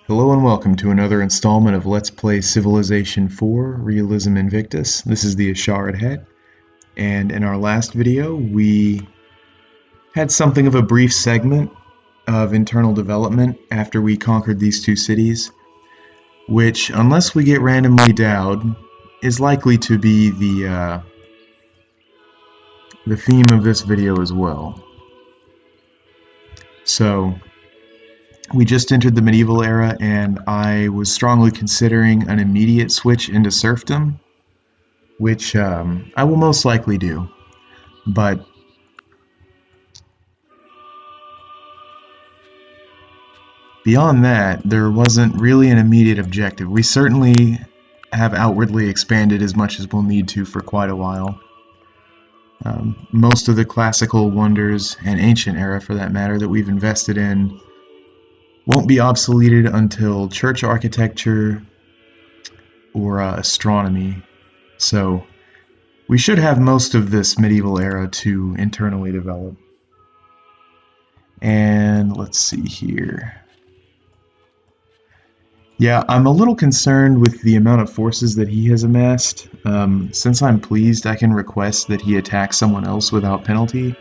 Hello and welcome to another installment of Let's Play Civilization 4 Realism Invictus. This is the Asharid Het, and in our last video we had something of a brief segment of internal development after we conquered these two cities, which, unless we get randomly endowed, is likely to be the theme of this video as well. So, we just entered the medieval era, and I was strongly considering an immediate switch into serfdom, which I will most likely do. But beyond that, there wasn't really an immediate objective. We certainly have outwardly expanded as much as we'll need to for quite a while. Most of the classical wonders, and ancient era for that matter, that we've invested in won't be obsoleted until church architecture or astronomy. So we should have most of this medieval era to internally develop. And let's see here. Yeah, I'm a little concerned with the amount of forces that he has amassed. Since I'm pleased, I can request that he attack someone else without penalty.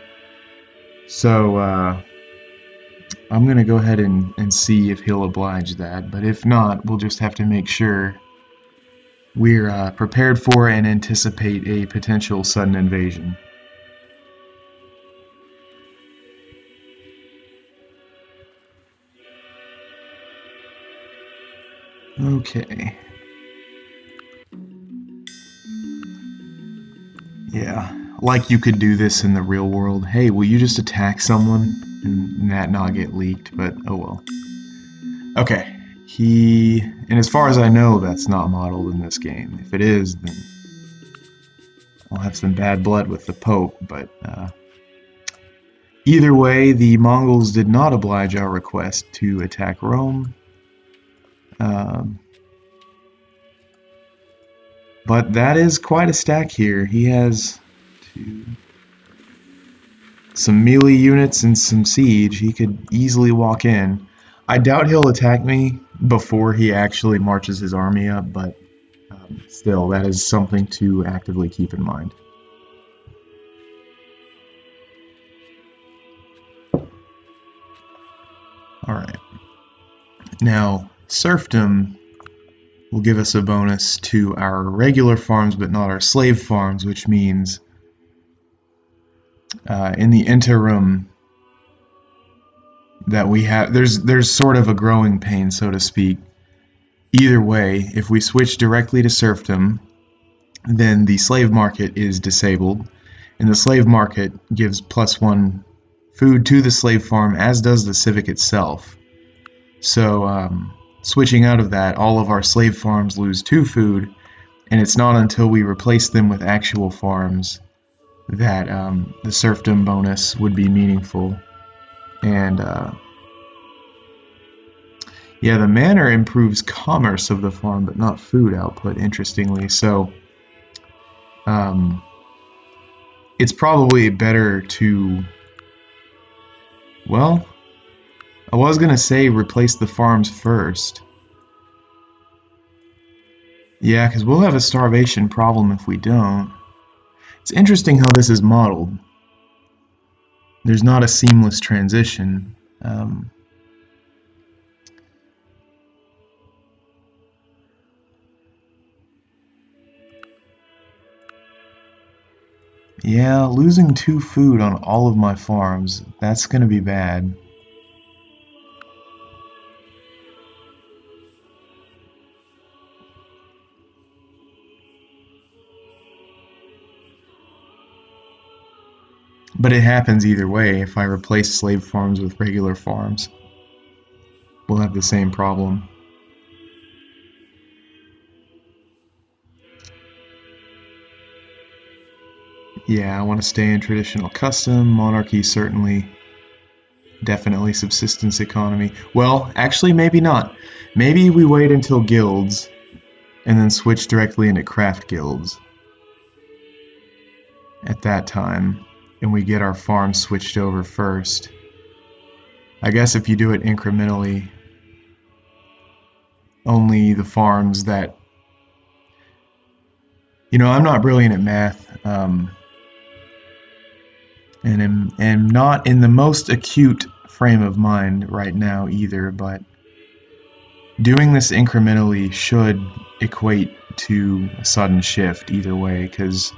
So I'm going to go ahead and see if he'll oblige that. But if not, we'll just have to make sure we're prepared for and anticipate a potential sudden invasion. Okay. Yeah, like you could do this in the real world. Hey, will you just attack someone and that not get leaked? But oh well. Okay. And as far as I know, that's not modeled in this game. If it is, then I'll have some bad blood with the Pope, but either way, the Mongols did not oblige our request to attack Rome. But that is quite a stack here. He has some melee units and some siege. He could easily walk in. I doubt he'll attack me before he actually marches his army up, but still, that is something to actively keep in mind. Alright. Now, serfdom will give us a bonus to our regular farms, but not our slave farms, which means in the interim that we have, there's sort of a growing pain, so to speak. Either way, if we switch directly to serfdom, then the slave market is disabled, and the slave market gives +1 food to the slave farm, as does the civic itself. So switching out of that, all of our slave farms lose 2 food, and it's not until we replace them with actual farms that the serfdom bonus would be meaningful. And yeah, the manor improves commerce of the farm, but not food output, interestingly. So it's probably better to, well, I was going to say replace the farms first. Yeah, because we'll have a starvation problem if we don't. It's interesting how this is modeled. There's not a seamless transition. Yeah, losing 2 food on all of my farms, that's going to be bad. But it happens either way. If I replace slave farms with regular farms, we'll have the same problem. Yeah, I want to stay in traditional custom, monarchy certainly, definitely subsistence economy. Well, actually maybe not. Maybe we wait until guilds and then switch directly into craft guilds at that time, and we get our farms switched over first. I guess if you do it incrementally, only the farms that... You know, I'm not brilliant at math, and am not in the most acute frame of mind right now either, but doing this incrementally should equate to a sudden shift either way, because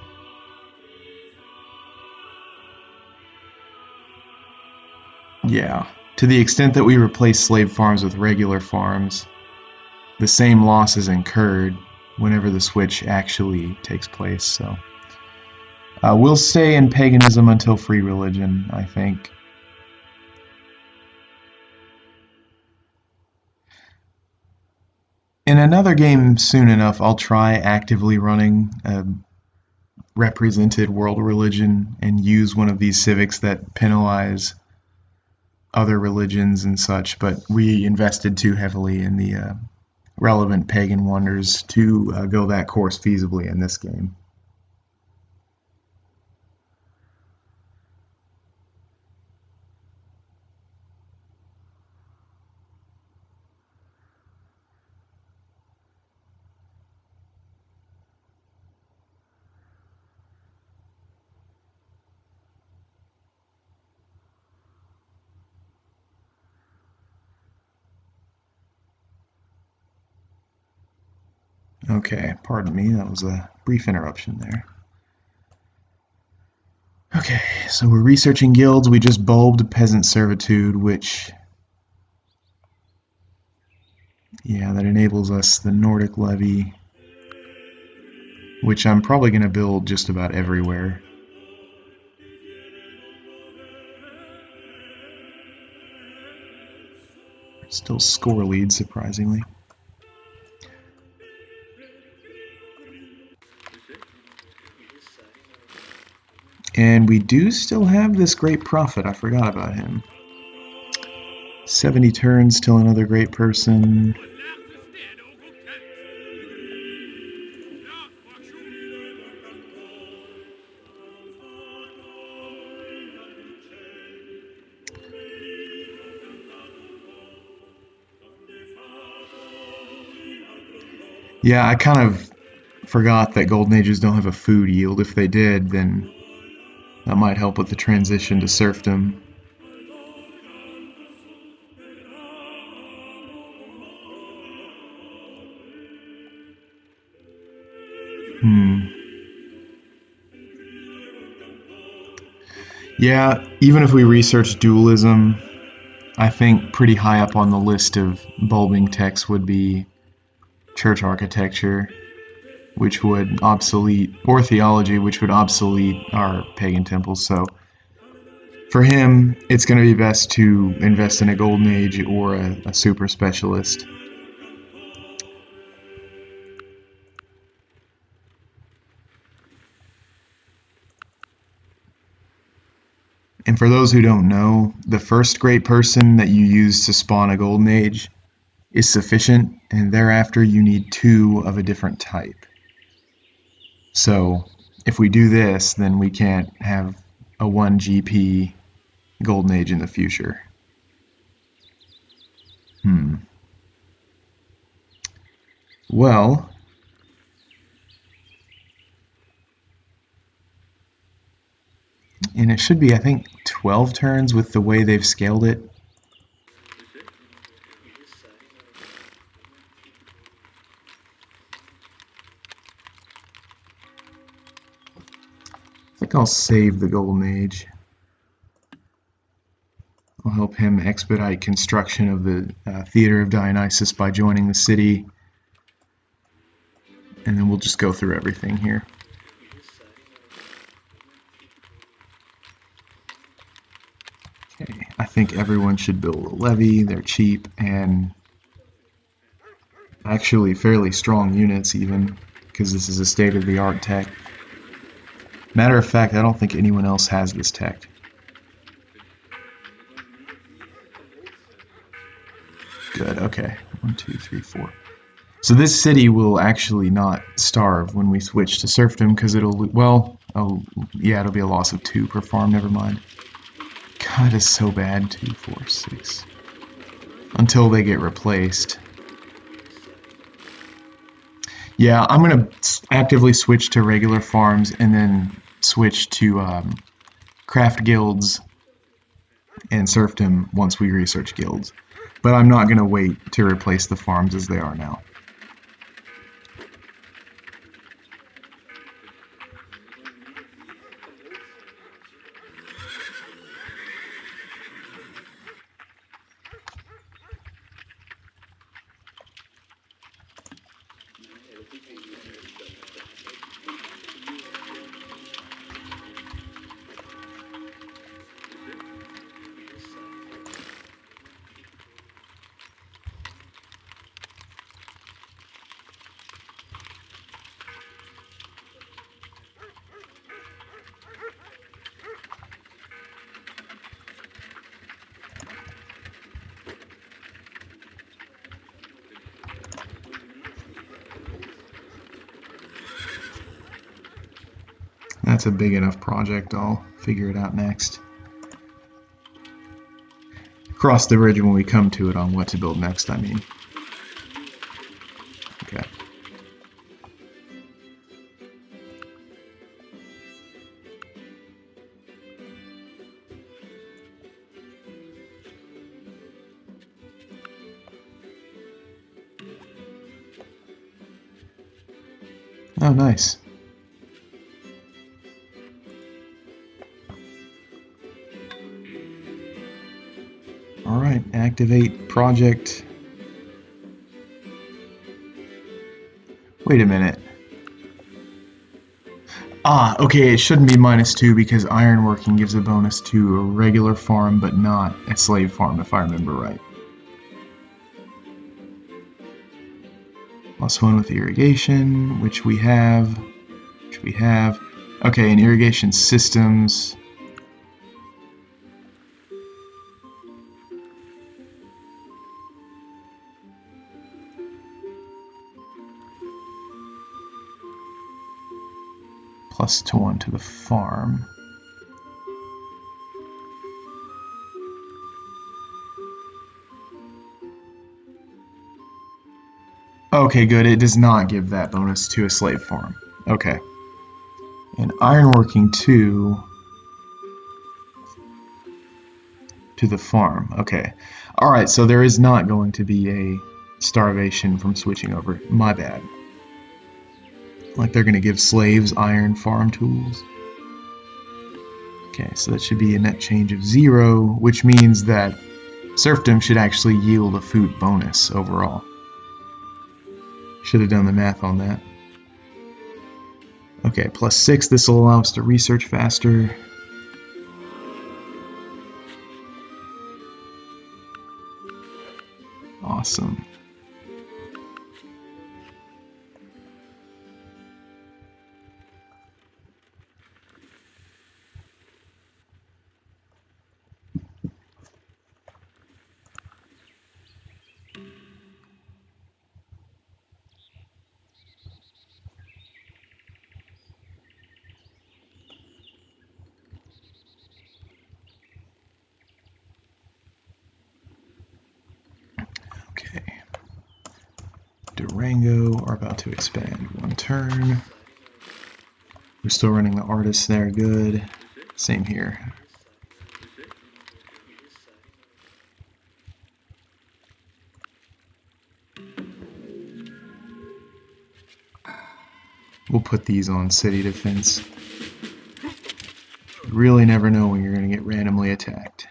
yeah, to the extent that we replace slave farms with regular farms, the same loss is incurred whenever the switch actually takes place. So we'll stay in paganism until free religion, I think. In another game soon enough, I'll try actively running a represented world religion and use one of these civics that penalize other religions and such, but we invested too heavily in the relevant pagan wonders to go that course feasibly in this game. Okay, pardon me, that was a brief interruption there. Okay, so we're researching guilds. We just bulbed peasant servitude, which, yeah, that enables us the Nordic levy, which I'm probably going to build just about everywhere. Still score lead, surprisingly. And we do still have this great prophet. I forgot about him. 70 turns till another great person. Yeah, I kind of forgot that Golden Ages don't have a food yield. If they did, then that might help with the transition to serfdom. Yeah, even if we research dualism, I think pretty high up on the list of bulbing texts would be church architecture, which would obsolete, or theology, which would obsolete our pagan temples. So for him, it's going to be best to invest in a golden age or a super specialist. And for those who don't know, the first great person that you use to spawn a golden age is sufficient, and thereafter you need 2 of a different type. So if we do this, then we can't have a 1 GP golden age in the future. Well, and it should be, I think, 12 turns with the way they've scaled it. I think I'll save the golden age. I'll help him expedite construction of the Theater of Dionysus by joining the city. And then we'll just go through everything here. Okay, I think everyone should build a levy. They're cheap and actually fairly strong units even, because this is a state-of-the-art tech. Matter of fact, I don't think anyone else has this tech. Good, okay. 1, 2, 3, 4. So this city will actually not starve when we switch to serfdom, because it'll, well, oh, yeah, it'll be a loss of 2 per farm, never mind. God, it's so bad, 2, 4, 6. Until they get replaced. Yeah, I'm gonna actively switch to regular farms and then switch to craft guilds and serfdom once we research guilds. But I'm not gonna wait to replace the farms as they are now. That's a big enough project, I'll figure it out next. Cross the bridge when we come to it on what to build next, I mean. Okay. Oh, nice. Alright, activate project. Wait a minute. Ah, okay, it shouldn't be -2 because ironworking gives a bonus to a regular farm but not a slave farm, if I remember right. +1 with irrigation, which we have. Okay, and irrigation systems. +1 to the farm. Okay, good. It does not give that bonus to a slave farm. Okay. And ironworking 2 to the farm. Okay. Alright, so there is not going to be a starvation from switching over. My bad. Like they're going to give slaves iron farm tools. Okay, so that should be a net change of 0, which means that serfdom should actually yield a food bonus overall. Should have done the math on that. Okay, +6, this will allow us to research faster. Awesome. Okay. Durango are about to expand 1 turn. We're still running the artists there, good. Same here. We'll put these on city defense. You really never know when you're going to get randomly attacked.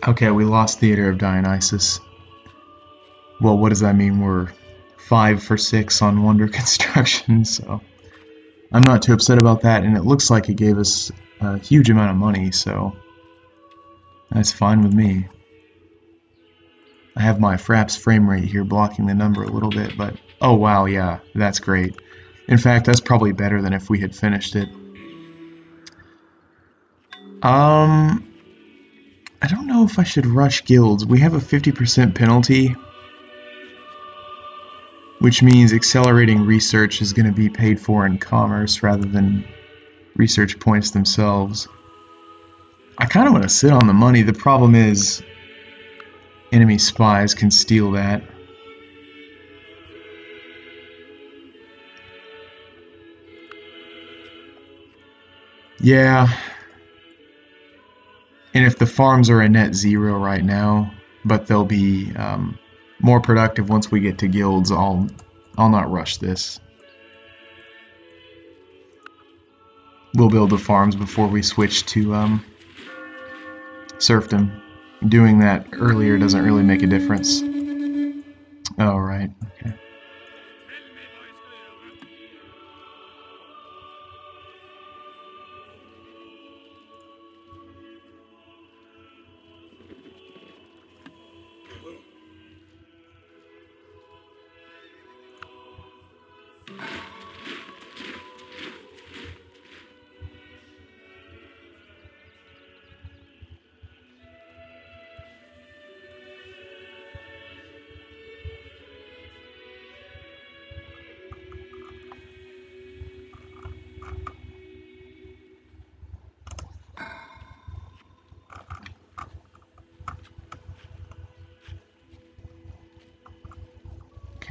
Okay, we lost Theater of Dionysus. Well, what does that mean? We're 5 for 6 on Wonder Construction, so I'm not too upset about that, and it looks like it gave us a huge amount of money, so that's fine with me. I have my Fraps frame rate here blocking the number a little bit, but oh wow, yeah, that's great. In fact, that's probably better than if we had finished it. I don't know if I should rush guilds. We have a 50% penalty, which means accelerating research is going to be paid for in commerce rather than research points themselves. I kind of want to sit on the money. The problem is enemy spies can steal that. Yeah. And if the farms are a net zero right now, but they'll be more productive once we get to guilds, I'll not rush this. We'll build the farms before we switch to serfdom. Doing that earlier doesn't really make a difference. Oh, right. Okay.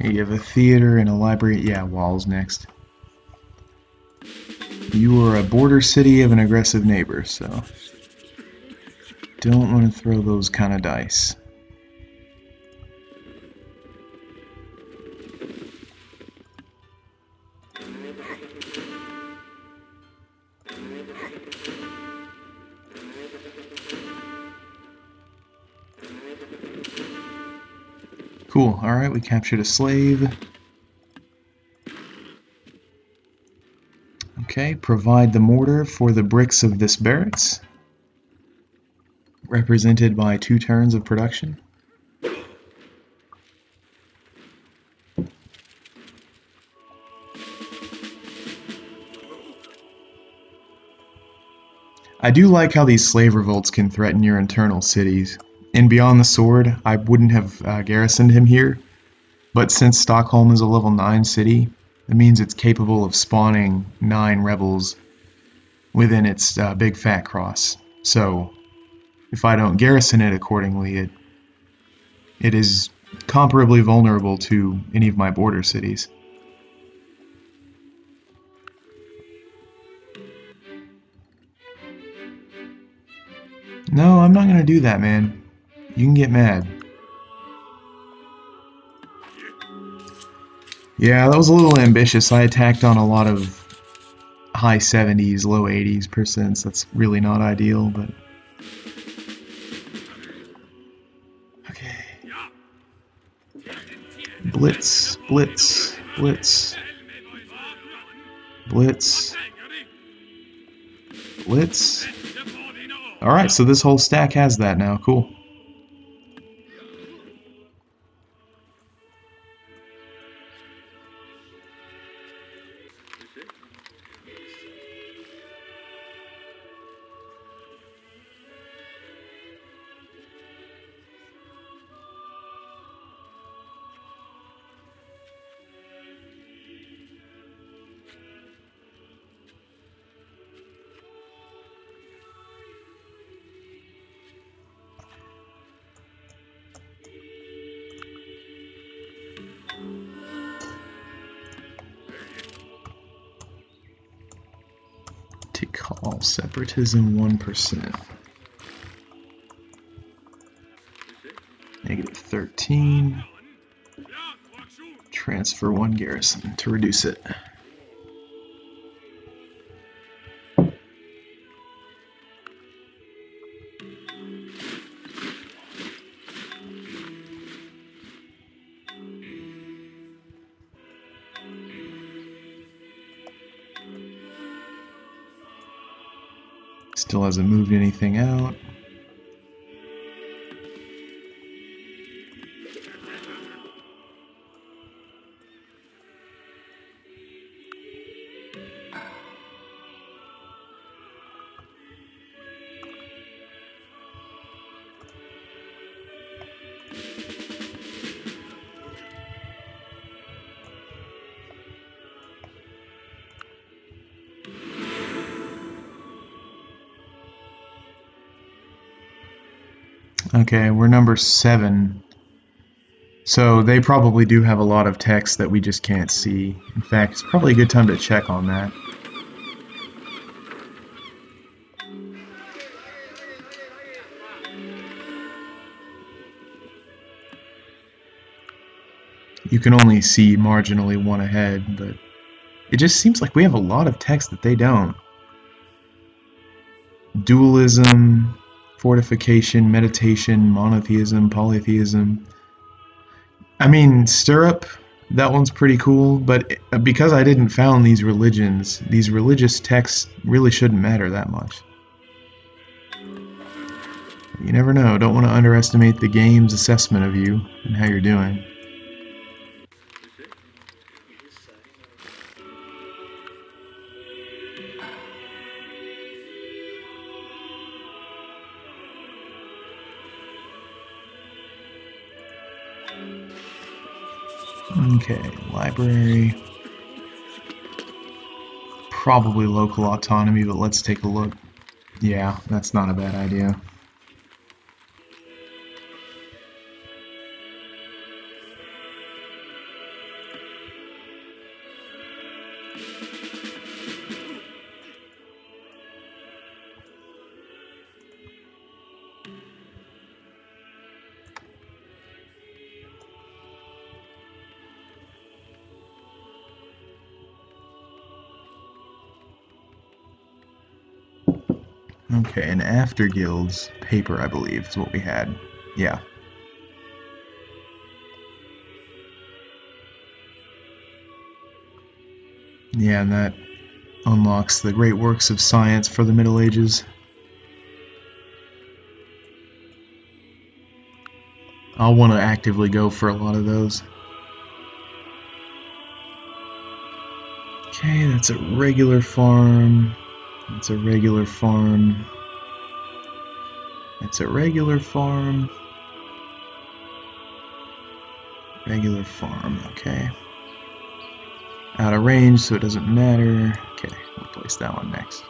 Okay, you have a theater and a library. Yeah, walls next. You are a border city of an aggressive neighbor, so don't want to throw those kind of dice. Cool, alright, we captured a slave. Okay, provide the mortar for the bricks of this barracks, represented by 2 turns of production. I do like how these slave revolts can threaten your internal cities. In Beyond the Sword, I wouldn't have garrisoned him here, but since Stockholm is a level 9 city, it means it's capable of spawning 9 rebels within its big fat cross. So, if I don't garrison it accordingly, it is comparably vulnerable to any of my border cities. No, I'm not gonna do that, man. You can get mad. Yeah, that was a little ambitious. I attacked on a lot of high 70s, low 80s percents. That's really not ideal, but... Okay. Blitz, blitz, blitz. Blitz. Blitz. Alright, so this whole stack has that now. Cool. To call separatism 1%. Negative 13. Transfer 1 garrison to reduce it. Still hasn't moved anything out. Okay, we're number 7. So they probably do have a lot of text that we just can't see. In fact, it's probably a good time to check on that. You can only see marginally one ahead, but it just seems like we have a lot of text that they don't. Dualism, fortification, meditation, monotheism, polytheism. I mean, stirrup, that one's pretty cool, but because I didn't found these religions, these religious texts really shouldn't matter that much. You never know, don't want to underestimate the game's assessment of you and how you're doing. Okay, library. Probably local autonomy, but let's take a look. Yeah, that's not a bad idea. Okay, and after guilds, paper, I believe, is what we had. Yeah. Yeah, and that unlocks the great works of science for the Middle Ages. I'll want to actively go for a lot of those. Okay, that's a regular farm. That's a regular farm. That's a regular farm. Regular farm, okay. Out of range, so it doesn't matter. Okay, we'll place that one next.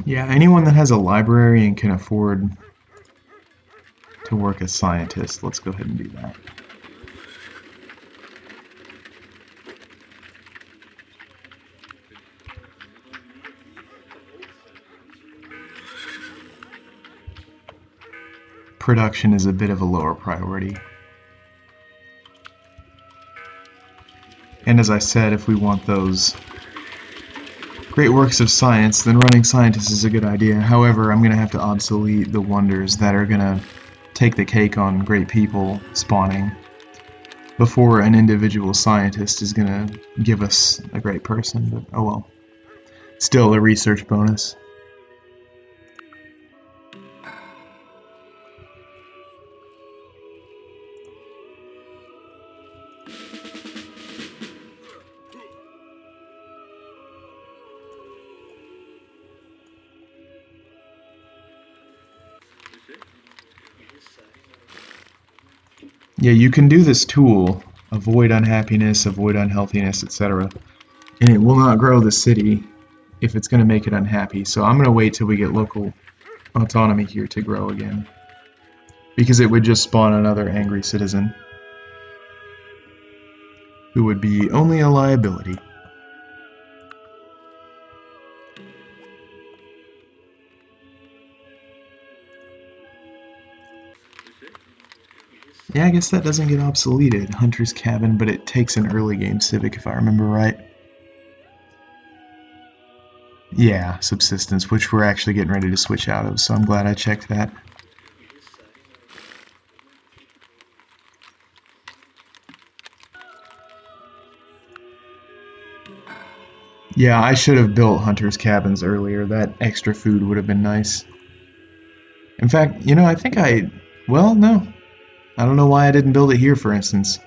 Yeah, anyone that has a library and can afford to work as scientist, let's go ahead and do that. Production is a bit of a lower priority. And as I said, if we want those great works of science, then running scientists is a good idea. However, I'm going to have to obsolete the wonders that are going to take the cake on great people spawning before an individual scientist is going to give us a great person. But oh well. Still a research bonus. Yeah, you can do this tool, avoid unhappiness, avoid unhealthiness, etc. And it will not grow the city if it's going to make it unhappy. So I'm going to wait till we get local autonomy here to grow again. Because it would just spawn another angry citizen who would be only a liability. Yeah, I guess that doesn't get obsoleted, Hunter's Cabin, but it takes an early game Civic if I remember right. Yeah, Subsistence, which we're actually getting ready to switch out of, so I'm glad I checked that. Yeah, I should have built Hunter's Cabins earlier. That extra food would have been nice. In fact, I think well, no. I don't know why I didn't build it here, for instance.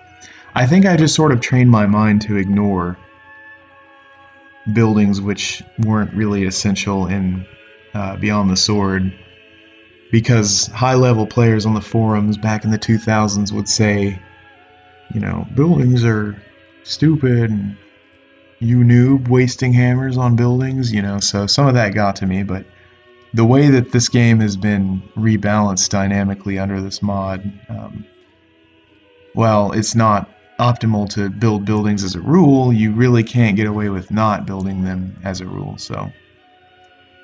I think I just sort of trained my mind to ignore buildings which weren't really essential in Beyond the Sword, because high-level players on the forums back in the 2000s would say, buildings are stupid, and you noob wasting hammers on buildings, so some of that got to me, but the way that this game has been rebalanced dynamically under this mod, well, it's not optimal to build buildings as a rule. You really can't get away with not building them as a rule, so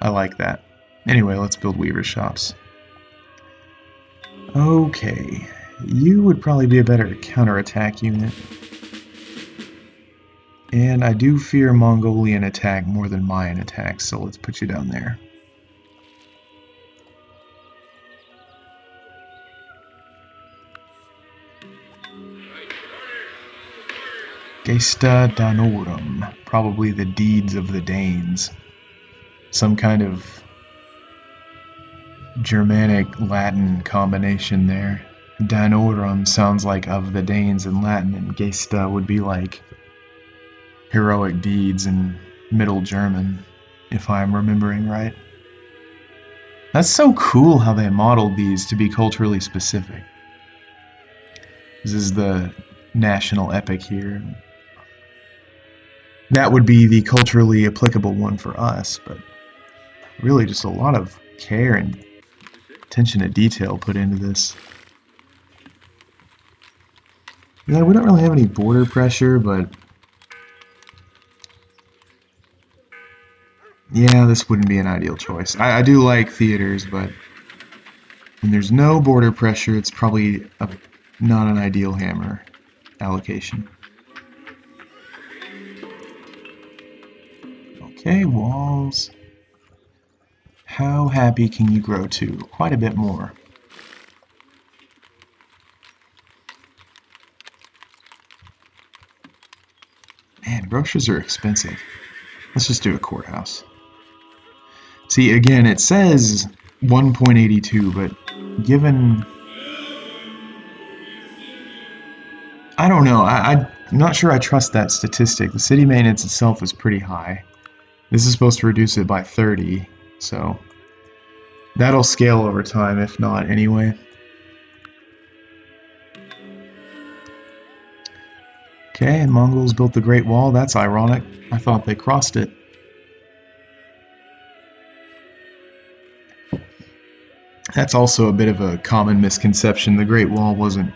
I like that. Anyway, let's build weaver shops. Okay, you would probably be a better counterattack unit. And I do fear Mongolian attack more than Mayan attack, so let's put you down there. Gesta Danorum, probably the deeds of the Danes. Some kind of Germanic Latin combination there. Danorum sounds like of the Danes in Latin, and Gesta would be like heroic deeds in Middle German, if I'm remembering right. That's so cool how they modeled these to be culturally specific. This is the national epic here. That would be the culturally applicable one for us, but really just a lot of care and attention to detail put into this. Yeah, we don't really have any border pressure, but yeah, this wouldn't be an ideal choice. I do like theaters, but when there's no border pressure, it's probably not an ideal hammer allocation. Okay, walls. How happy can you grow to? Quite a bit more. Man, groceries are expensive. Let's just do a courthouse. See, again, it says 1.82, but given... I don't know. I'm not sure I trust that statistic. The city maintenance itself is pretty high. This is supposed to reduce it by 30, so that'll scale over time, if not anyway. Okay, and Mongols built the Great Wall. That's ironic. I thought they crossed it. That's also a bit of a common misconception. The Great Wall wasn't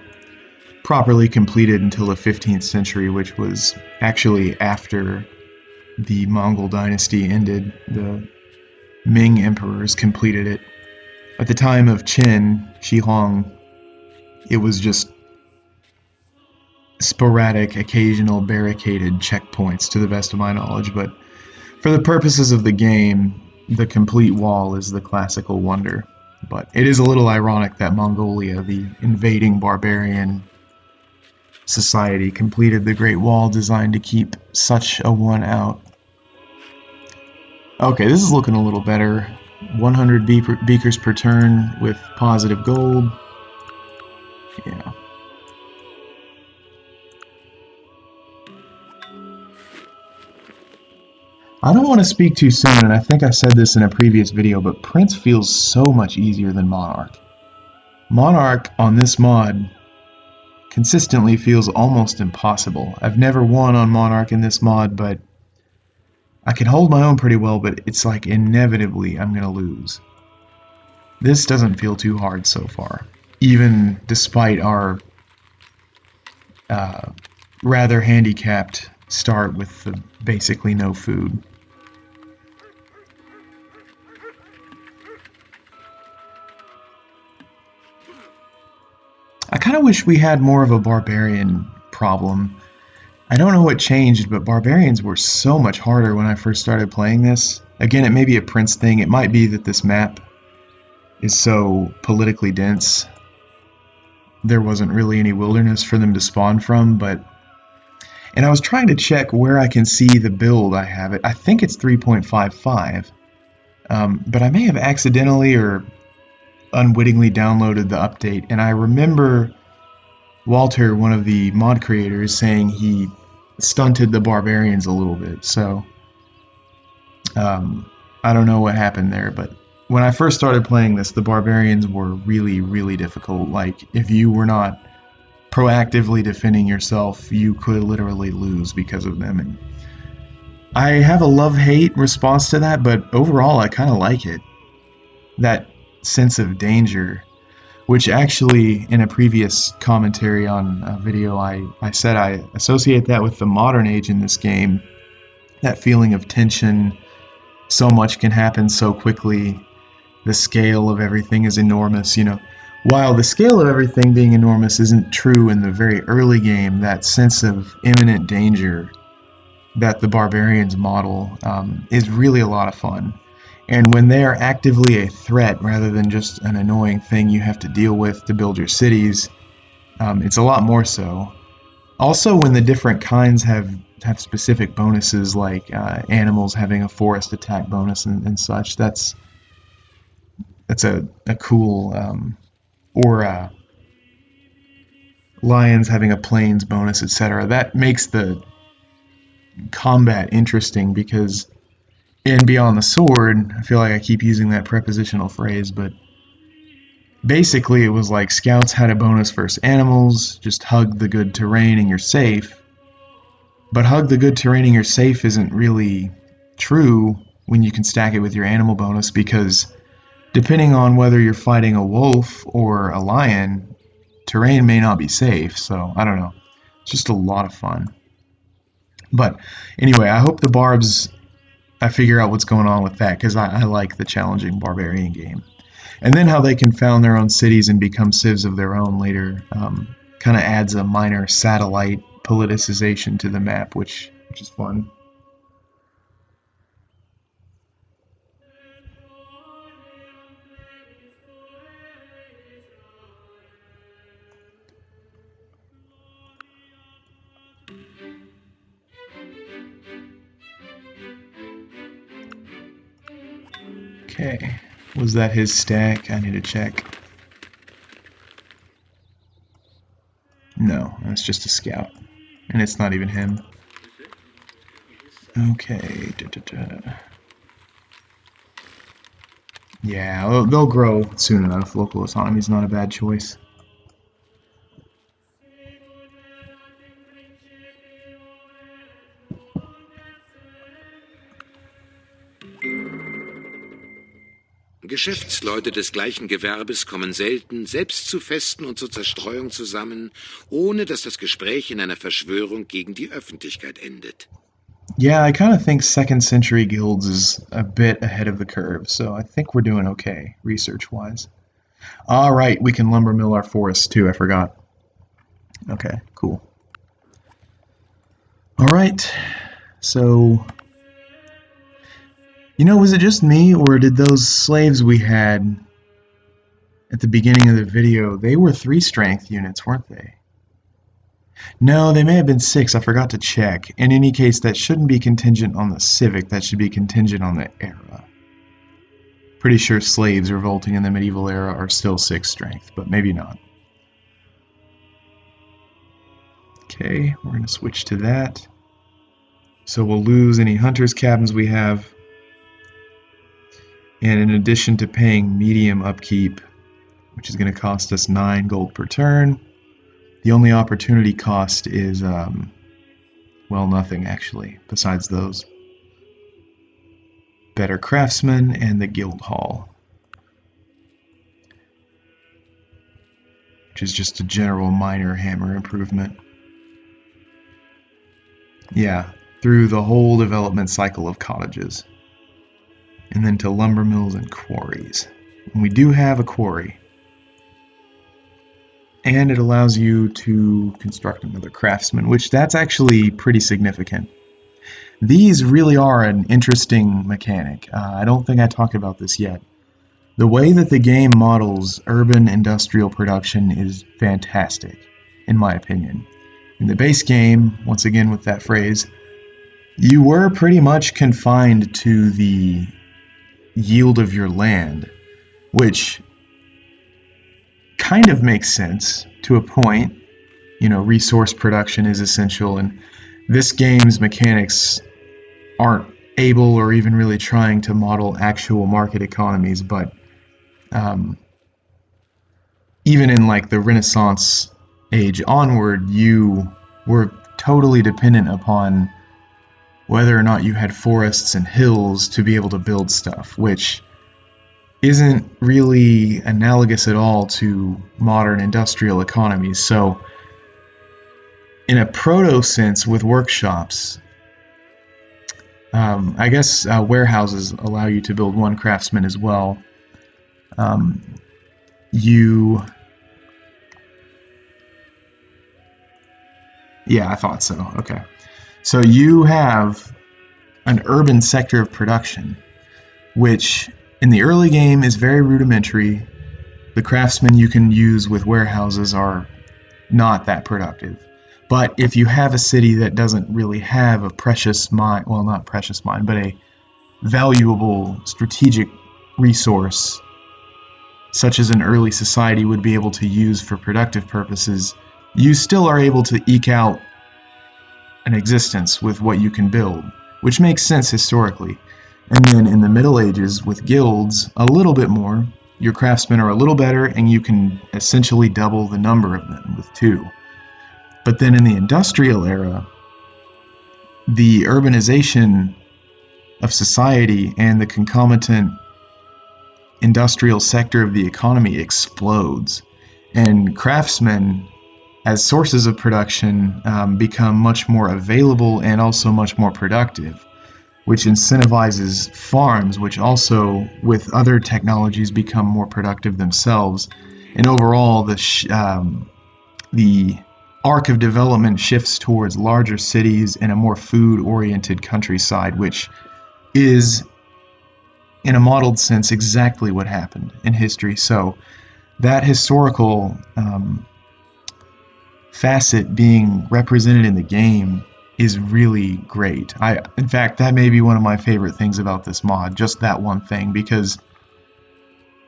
properly completed until the 15th century, which was actually after the Mongol dynasty ended. The Ming emperors completed it. At the time of Qin Shi Huang, it was just sporadic, occasional barricaded checkpoints to the best of my knowledge, but for the purposes of the game, the complete wall is the classical wonder. But it is a little ironic that Mongolia, the invading barbarian society, completed the Great Wall designed to keep such a one out. Okay, this is looking a little better. 100 beakers per turn with positive gold. Yeah. I don't want to speak too soon, and I think I said this in a previous video, but Prince feels so much easier than Monarch. Monarch on this mod consistently feels almost impossible. I've never won on Monarch in this mod, but I can hold my own pretty well, but it's like inevitably I'm going to lose. This doesn't feel too hard so far, even despite our rather handicapped start with the basically no food. I kind of wish we had more of a barbarian problem. I don't know what changed, but barbarians were so much harder when I first started playing this. Again, it may be a Prince thing. It might be that this map is so politically dense. There wasn't really any wilderness for them to spawn from, but... And I was trying to check where I can see the build I have it. I think it's 3.55, but I may have accidentally or unwittingly downloaded the update, and I remember Walter, one of the mod creators, saying he stunted the barbarians a little bit, so I don't know what happened there, but when I first started playing this, the barbarians were really, really difficult. Like, if you were not proactively defending yourself, you could literally lose because of them, and I have a love-hate response to that, but overall I kind of like it. That sense of danger, which actually in a previous commentary on a video I said I associate that with the modern age in this game. That feeling of tension, so much can happen so quickly, the scale of everything is enormous, you know. While the scale of everything being enormous isn't true in the very early game, that sense of imminent danger that the barbarians model is really a lot of fun. And when they are actively a threat rather than just an annoying thing you have to deal with to build your cities, it's a lot more so. Also, when the different kinds have specific bonuses, like animals having a forest attack bonus and such, that's a cool, or lions having a plains bonus, etc. That makes the combat interesting because in Beyond the Sword, I feel like I keep using that prepositional phrase, but basically it was like scouts had a bonus versus animals, just hug the good terrain and you're safe. But hug the good terrain and you're safe isn't really true when you can stack it with your animal bonus, because depending on whether you're fighting a wolf or a lion, terrain may not be safe, so I don't know. It's just a lot of fun. But anyway, I hope the barbs, I figure out what's going on with that, because I like the challenging barbarian game. And then how they can found their own cities and become civs of their own later kind of adds a minor satellite politicization to the map, which is fun. Okay, was that his stack? I need to check. No, that's just a scout. And it's not even him. Okay. Yeah, they'll grow soon enough. Local autonomy is not a bad choice. Geschäftsleute des gleichen Gewerbes kommen selten, selbst zu Festen und zur Zerstreuung zusammen, ohne dass das Gespräch in einer Verschwörung gegen die Öffentlichkeit endet. Yeah, I kind of think 2nd century guilds is a bit ahead of the curve, so I think we're doing okay, research-wise. Alright, we can lumber mill our forest too, I forgot. Okay, cool. Alright, so... You know, was it just me, or did those slaves we had at the beginning of the video, they were 3 strength units, weren't they? No, they may have been 6, I forgot to check. In any case, that shouldn't be contingent on the civic, that should be contingent on the era. Pretty sure slaves revolting in the medieval era are still 6 strength, but maybe not. Okay, we're going to switch to that. So we'll lose any hunters' cabins we have. And in addition to paying medium upkeep, which is going to cost us 9 gold per turn, the only opportunity cost is, well, nothing actually, besides those. Better craftsmen and the guild hall, which is just a general minor hammer improvement. Yeah, through the whole development cycle of cottages. And then to lumber mills and quarries. And we do have a quarry. and it allows you to construct another craftsman, which that's actually pretty significant. These really are an interesting mechanic. I don't think I talked about this yet. The way that the game models urban industrial production is fantastic, in my opinion. In the base game, once again with that phrase, you were pretty much confined to the yield of your land, which kind of makes sense to a point. Resource production is essential, and this game's mechanics aren't able or even really trying to model actual market economies, but um, even in like the Renaissance age onward, you were totally dependent upon whether or not you had forests and hills to be able to build stuff, which isn't really analogous at all to modern industrial economies. So, in a proto sense, with workshops, I guess warehouses allow you to build one craftsman as well. Um, you, yeah, I thought so. Okay. So you have an urban sector of production, which in the early game is very rudimentary. The craftsmen you can use with warehouses are not that productive. But if you have a city that doesn't really have a precious mine, well, not precious mine, but a valuable strategic resource, such as an early society would be able to use for productive purposes, you still are able to eke out an existence with what you can build, which makes sense historically. And then in the Middle Ages, with guilds, a little bit more. Your craftsmen are a little better, and you can essentially double the number of them with two. But then in the industrial era, the urbanization of society and the concomitant industrial sector of the economy explodes. And craftsmen, as sources of production, become much more available and also much more productive, which incentivizes farms, which also, with other technologies, become more productive themselves. And overall, the arc of development shifts towards larger cities and a more food-oriented countryside, which is, in a modeled sense, exactly what happened in history. So that historical facet being represented in the game is really great. In fact, that may be one of my favorite things about this mod, just that one thing, because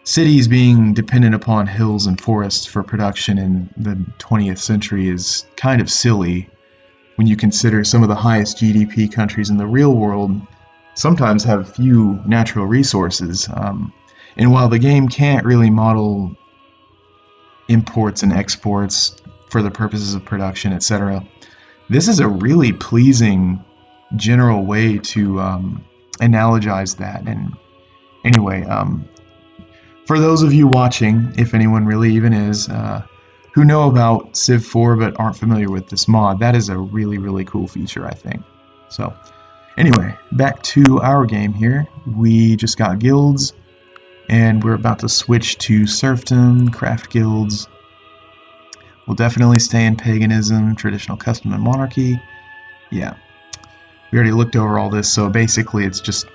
cities being dependent upon hills and forests for production in the 20th century is kind of silly when you consider some of the highest GDP countries in the real world sometimes have few natural resources. And while the game can't really model imports and exports for the purposes of production, etc., this is a really pleasing general way to analogize that. And anyway, for those of you watching, if anyone really even is, who know about Civ 4 but aren't familiar with this mod, that is a really, really cool feature, I think. So, anyway, back to our game here. We just got guilds, and we're about to switch to serfdom, craft guilds. We'll definitely stay in paganism, traditional custom, and monarchy. Yeah, we already looked over all this, so basically it's just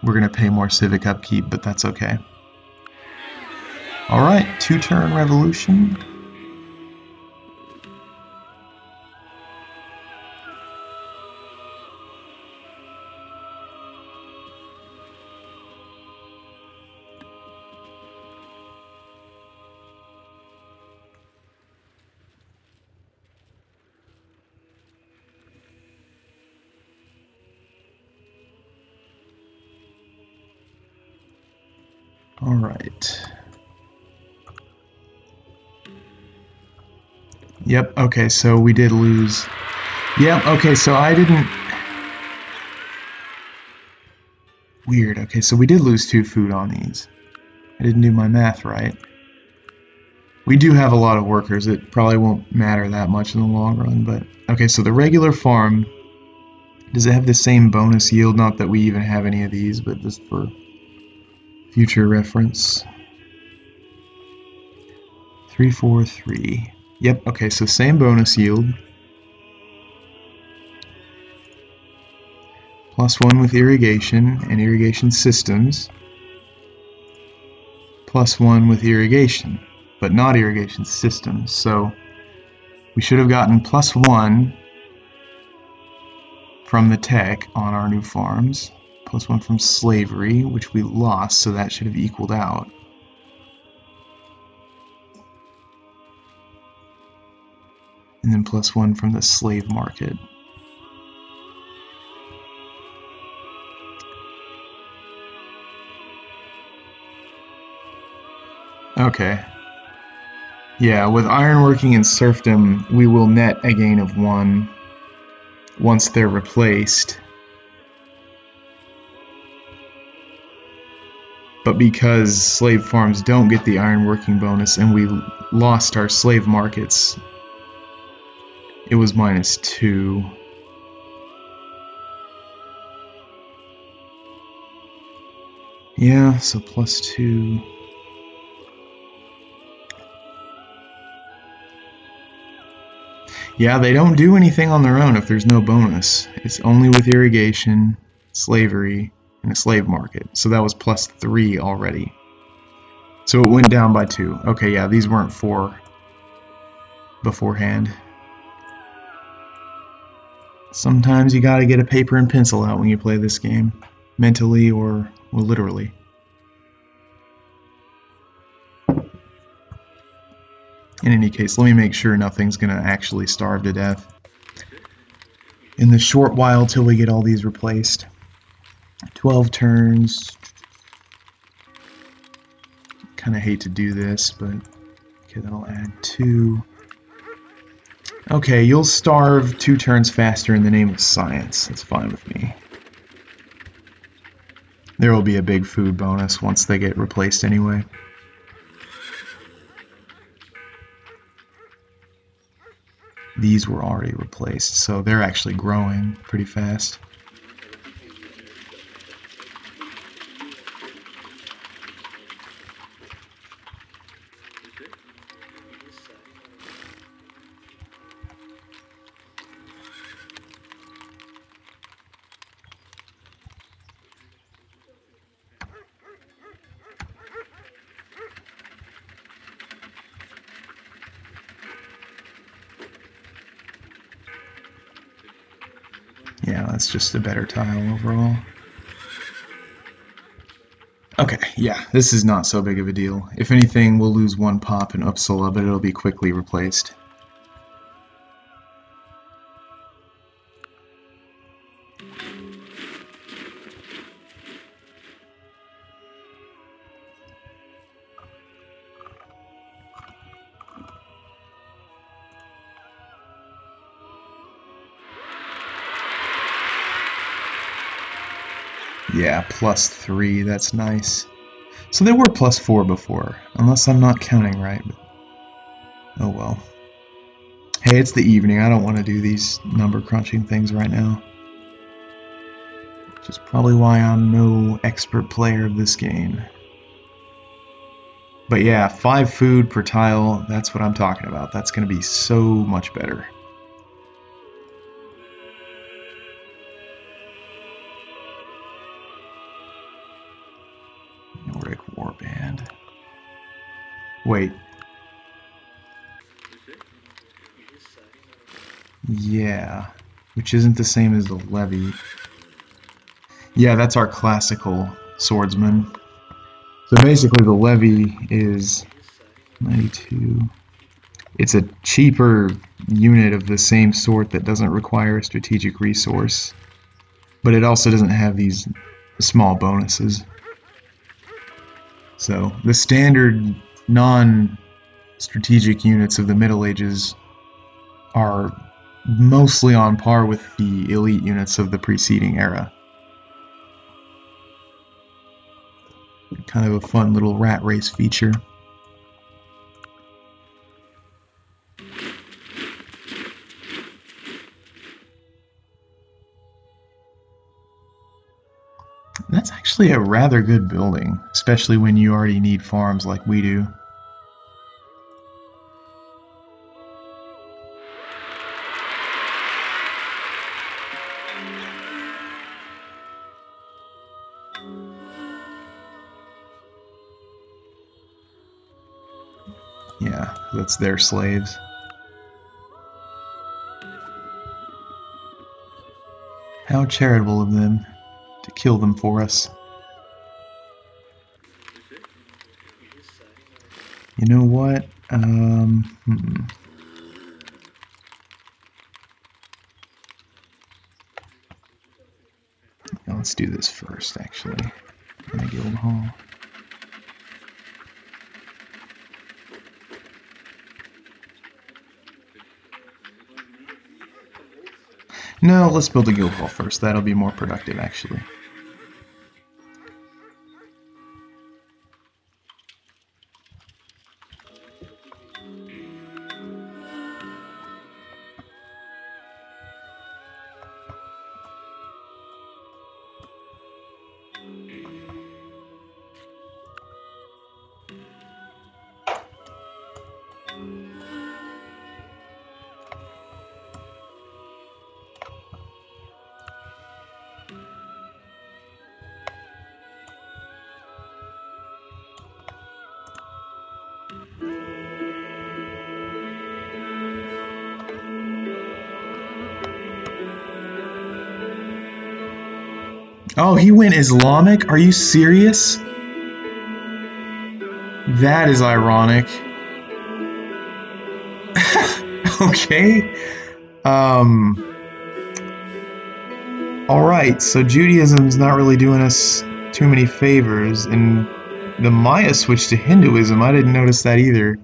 we're going to pay more civic upkeep, but that's okay. Alright, two-turn revolution. Alright. Yep, okay, so we did lose. Yep, okay, so I didn't... Weird, okay, so we did lose 2 food on these. I didn't do my math right. We do have a lot of workers. It probably won't matter that much in the long run, but... Okay, so the regular farm, does it have the same bonus yield? Not that we even have any of these, but just for future reference. 3, 4, 3. Yep, okay, so same bonus yield. +1 with irrigation and irrigation systems. +1 with irrigation, but not irrigation systems. So we should have gotten +1 from the tech on our new farms. +1 from slavery, which we lost, so that should have equaled out. And then +1 from the slave market. Okay. Yeah, with ironworking and serfdom, we will net a gain of 1 once they're replaced. But because slave farms don't get the ironworking bonus and we lost our slave markets, it was -2. Yeah, so +2. Yeah, they don't do anything on their own if there's no bonus. It's only with irrigation, slavery, and a slave market. So that was +3 already. So it went down by 2. Okay, yeah, these weren't 4 beforehand. Sometimes you gotta get a paper and pencil out when you play this game, mentally or literally. In any case, let me make sure nothing's gonna actually starve to death in the short while till we get all these replaced. 12 turns. Kinda hate to do this, but okay, that'll add 2. Okay, you'll starve 2 turns faster in the name of science. That's fine with me. There will be a big food bonus once they get replaced anyway. These were already replaced, so they're actually growing pretty fast. Yeah, that's just a better tile overall. Okay, yeah, this is not so big of a deal. If anything, we'll lose 1 pop in Uppsala, but it'll be quickly replaced. Yeah, +3, that's nice. So they were +4 before, unless I'm not counting right. But oh well. Hey, it's the evening. I don't want to do these number crunching things right now. Which is probably why I'm no expert player of this game. But yeah, 5 food per tile, that's what I'm talking about. That's going to be so much better. Nordic Warband. Wait. Yeah. Which isn't the same as the levy. Yeah, that's our classical swordsman. So basically the levy is 92. It's a cheaper unit of the same sort that doesn't require a strategic resource. But it also doesn't have these small bonuses. So the standard non-strategic units of the Middle Ages are mostly on par with the elite units of the preceding era. Kind of a fun little rat race feature. That's actually a rather good building, especially when you already need farms like we do. Yeah, that's their slaves. How charitable of them to kill them for us. You know what? Let's do this first, actually, in the guild hall. No, let's build a guild hall first. That'll be more productive, actually. Oh, he went Islamic? Are you serious? That is ironic. Okay. Alright, so Judaism's not really doing us too many favors, and the Maya switched to Hinduism. I didn't notice that either.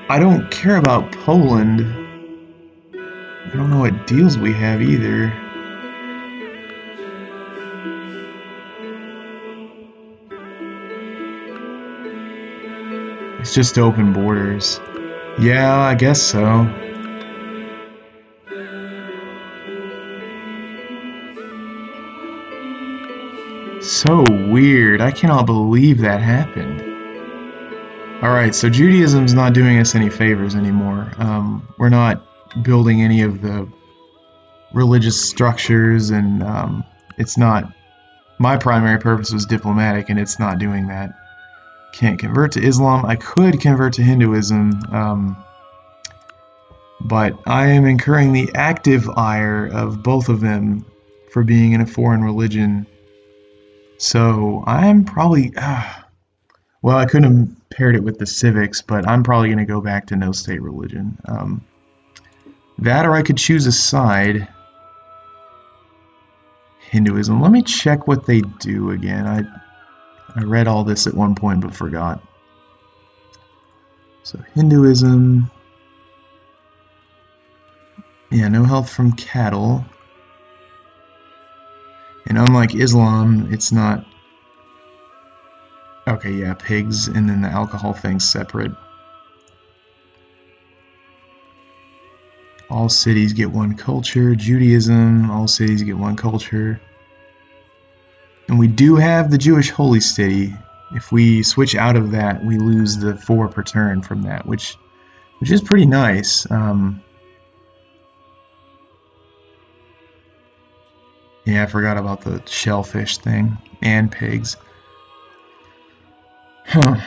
I don't care about Poland. I don't know what deals we have either. It's just open borders. Yeah, I guess so. So weird. I cannot believe that happened. Alright, so Judaism's not doing us any favors anymore. We're not building any of the religious structures, and it's not. My primary purpose was diplomatic, and it's not doing that. Can't convert to Islam. I could convert to Hinduism, but I am incurring the active ire of both of them for being in a foreign religion. So I'm probably. Well, I couldn't have paired it with the civics, but I'm probably going to go back to no state religion. That, or I could choose a side. Hinduism. Let me check what they do again. I read all this at one point but forgot. So Hinduism. Yeah, no health from cattle. And unlike Islam, it's not. Okay, yeah, pigs, and then the alcohol thing's separate. All cities get one culture. Judaism, all cities get one culture. And we do have the Jewish holy city. If we switch out of that, we lose the 4 per turn from that, which is pretty nice. Yeah, I forgot about the shellfish thing and pigs. Huh.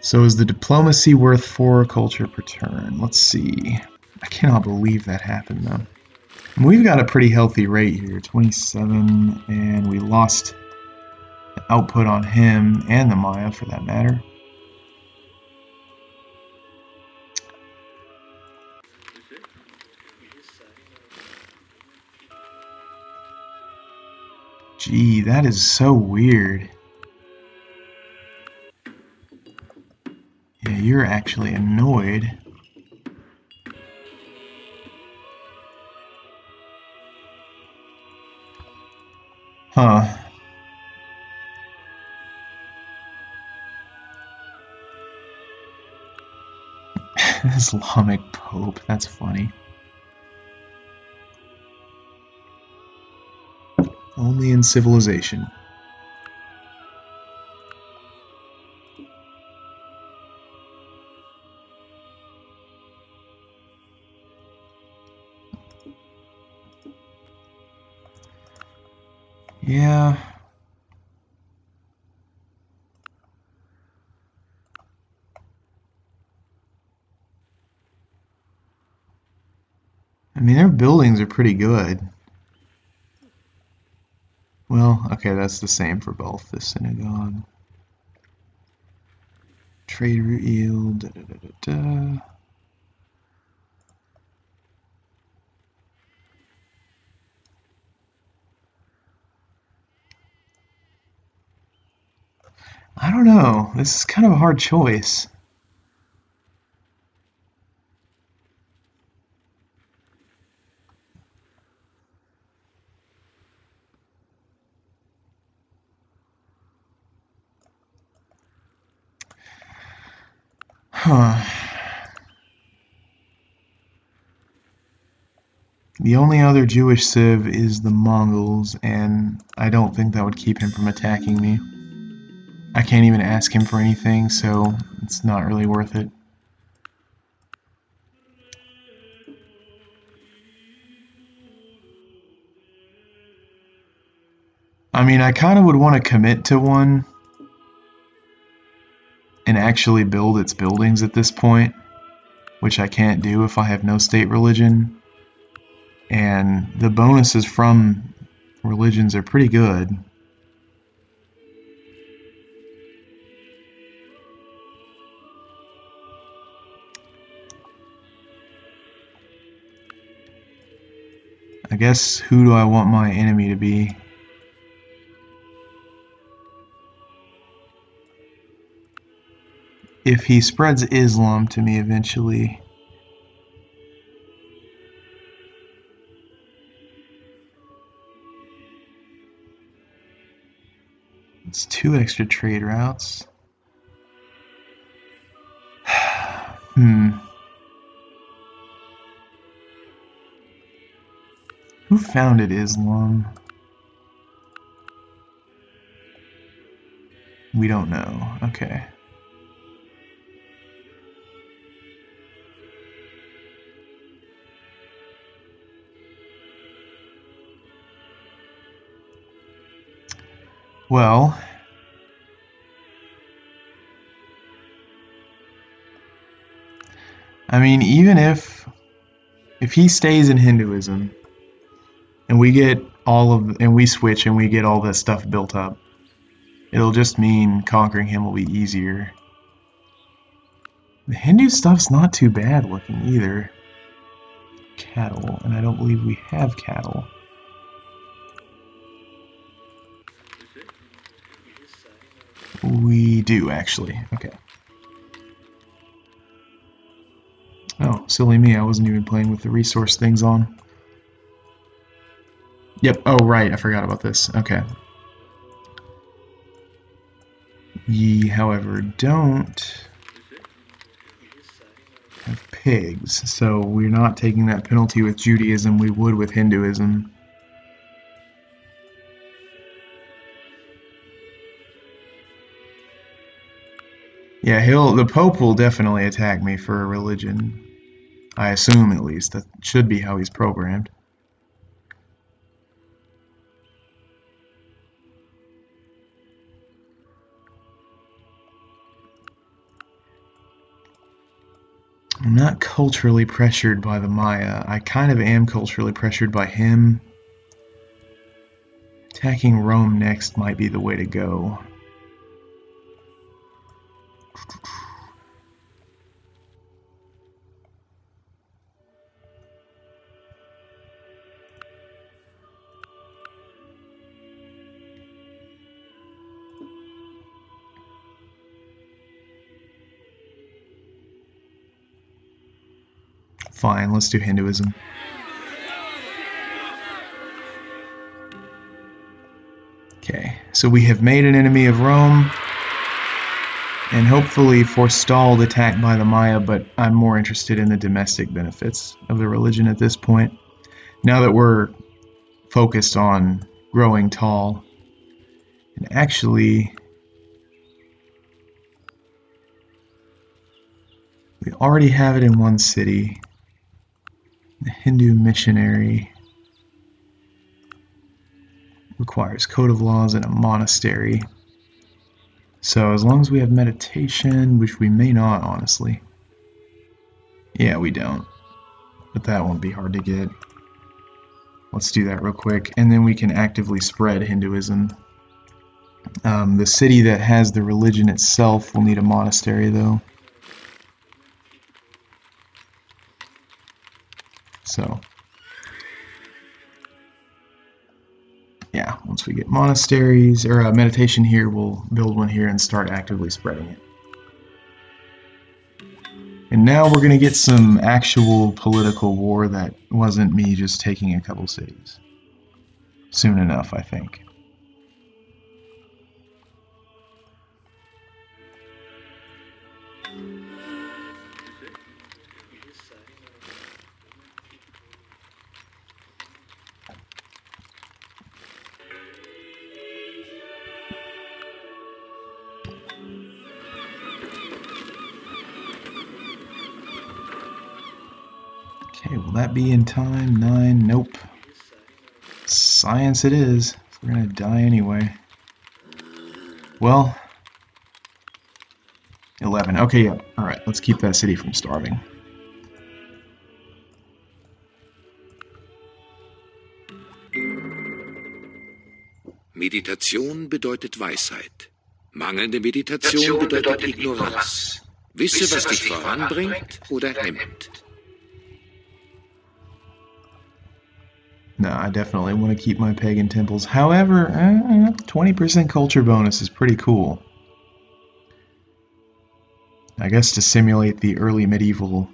So is the diplomacy worth 4 culture per turn? Let's see. I cannot believe that happened though. And we've got a pretty healthy rate here, 27, and we lost the output on him and the Maya for that matter. Gee, that is so weird. Yeah, you're actually annoyed. Huh. Islamic Pope, that's funny. Only in civilization. Yeah. their buildings are pretty good. Well, okay, that's the same for both. The synagogue. Trade route yield. Da, da, da, da, da. I don't know. This is kind of a hard choice. Huh. The only other Jewish civ is the Mongols, and I don't think that would keep him from attacking me. I can't even ask him for anything, so it's not really worth it. I mean, I kind of would want to commit to one and actually build its buildings at this point, which I can't do if I have no state religion. And the bonuses from religions are pretty good. I guess, who do I want my enemy to be? If he spreads Islam to me eventually, it's 2 extra trade routes. Who founded Islam? We don't know. Okay. Well, I mean, even if he stays in Hinduism and we get and we switch and we get all that stuff built up, it'll just mean conquering him will be easier. The Hindu stuff's not too bad looking either. Cattle, and I don't believe we have cattle. We do, actually. Okay. Oh, silly me, I wasn't even playing with the resource things on. Yep, oh right, I forgot about this. Okay. We, however, don't have pigs, so we're not taking that penalty with Judaism we would with Hinduism. Yeah, the Pope will definitely attack me for a religion. I assume, at least. That should be how he's programmed. I'm not culturally pressured by the Maya. I kind of am culturally pressured by him. Attacking Rome next might be the way to go. Fine, let's do Hinduism. Okay, so we have made an enemy of Rome, and hopefully forestalled attack by the Maya, but I'm more interested in the domestic benefits of the religion at this point. Now that we're focused on growing tall, and actually, we already have it in one city. The Hindu missionary requires code of laws and a monastery. So as long as we have meditation, which we may not, honestly. Yeah, we don't. But that won't be hard to get. Let's do that real quick, and then we can actively spread Hinduism. The city that has the religion itself will need a monastery, though. So, yeah, once we get monasteries, or meditation here, we'll build one here and start actively spreading it. And now we're going to get some actual political war that wasn't me just taking a couple cities. Soon enough, I think. Okay, will that be in time? 9, nope. Science it is. We're gonna die anyway. Well, 11. Okay, yeah. Alright, let's keep that city from starving. Meditation bedeutet Weisheit. Mangelnde Meditation bedeutet Ignoranz. Wisse, was dich voranbringt oder hemmt. No, I definitely want to keep my pagan temples. However, 20% culture bonus is pretty cool. I guess to simulate the early medieval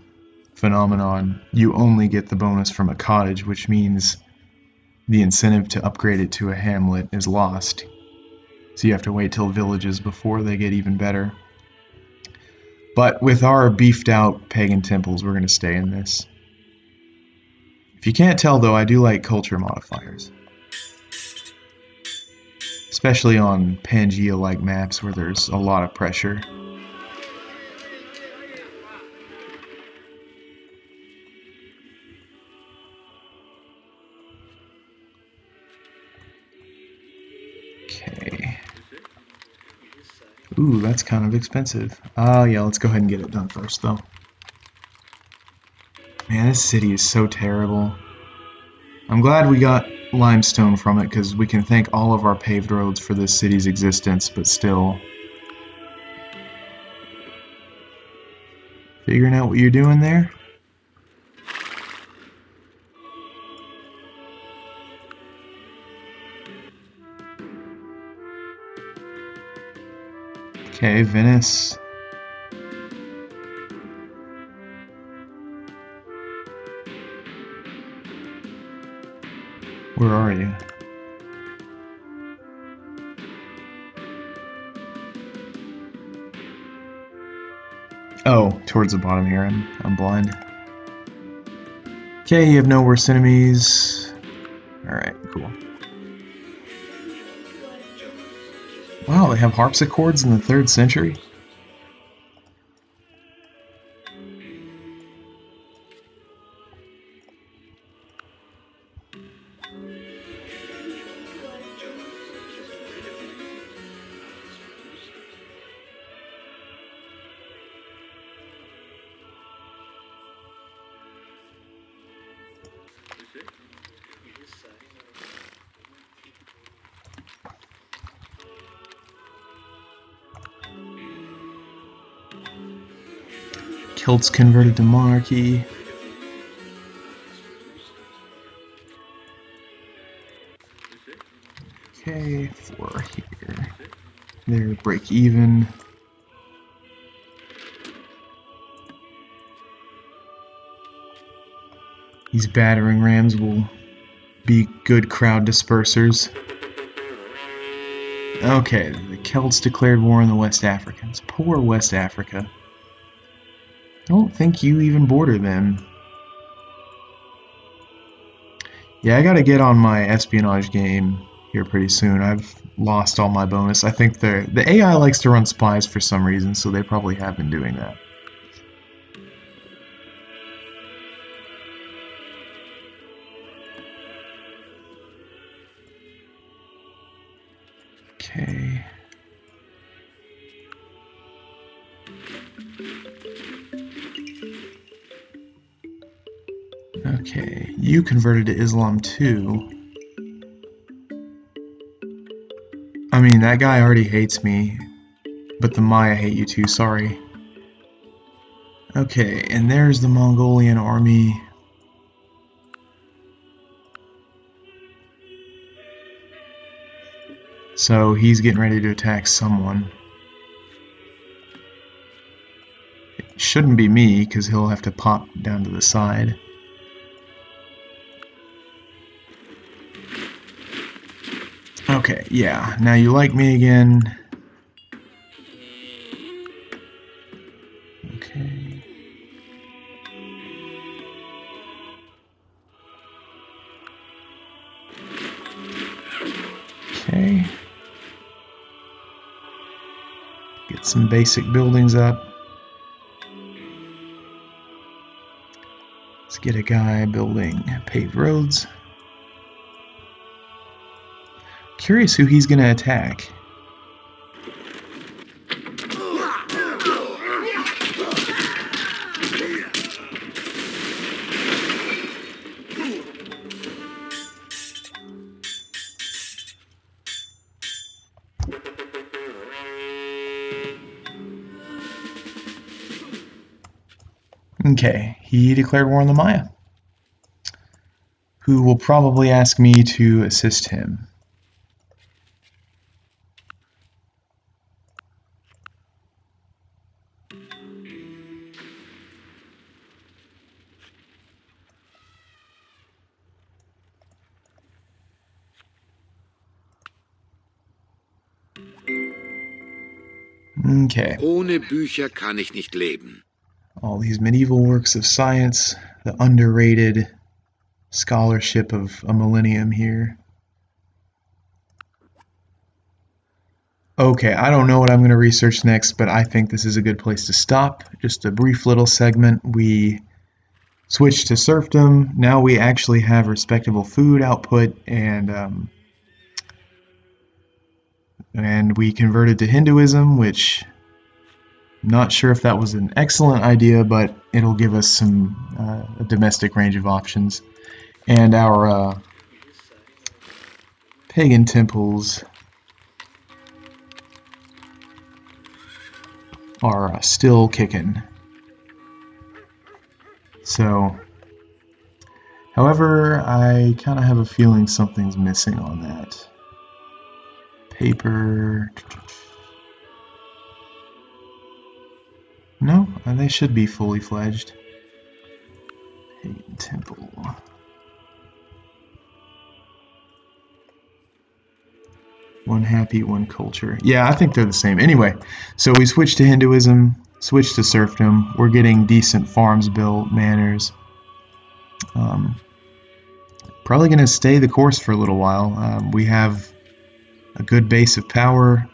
phenomenon, you only get the bonus from a cottage, which means the incentive to upgrade it to a hamlet is lost. So you have to wait till villages before they get even better. But with our beefed out pagan temples, we're going to stay in this. If you can't tell though, I do like culture modifiers. Especially on Pangea-like maps where there's a lot of pressure. Okay. Ooh, that's kind of expensive. Oh yeah, let's go ahead and get it done first though. Man, this city is so terrible. I'm glad we got limestone from it because we can thank all of our paved roads for this city's existence, but still. Figuring out what you're doing there? Okay, Venice. Where are you? Oh, towards the bottom here. I'm blind. Okay, you have no worse enemies. Alright, cool. Wow, they have harpsichords in the 3rd century? Celts converted to monarchy. Okay, 4 here. There, break even. These battering rams will be good crowd dispersers. Okay, the Celts declared war on the West Africans. Poor West Africa. I don't think you even border them. Yeah, I gotta get on my espionage game here pretty soon. I've lost all my bonus. I think the AI likes to run spies for some reason, so they probably have been doing that. Okay. Okay, you converted to Islam too. I mean, that guy already hates me, but the Maya hate you too, sorry. Okay, and there's the Mongolian army. So he's getting ready to attack someone. It shouldn't be me, because he'll have to pop down to the side. Okay, yeah, now you like me again. Okay. Okay. Get some basic buildings up. Let's get a guy building paved roads. Curious who he's going to attack. Okay, he declared war on the Maya, who will probably ask me to assist him. Okay. Ohne Bücher kann ich nicht leben. All these medieval works of science, the underrated scholarship of a millennium here. Okay, I don't know what I'm going to research next, but I think this is a good place to stop. Just a brief little segment. We switched to serfdom. Now we actually have respectable food output, and we converted to Hinduism, which I'm not sure if that was an excellent idea, but it'll give us some a domestic range of options. And our pagan temples are still kicking. So, however, I kind of have a feeling something's missing on that. Paper. No, they should be fully fledged. Pagan temple. One happy, one culture. Yeah, I think they're the same. Anyway, so we switched to Hinduism, switched to serfdom. We're getting decent farms built, manors. Probably going to stay the course for a little while. We have a good base of power.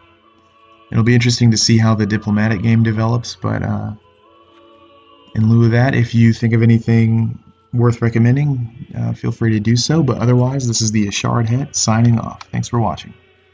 It'll be interesting to see how the diplomatic game develops, but in lieu of that, if you think of anything worth recommending, feel free to do so. But otherwise, this is the Ashard Het signing off. Thanks for watching.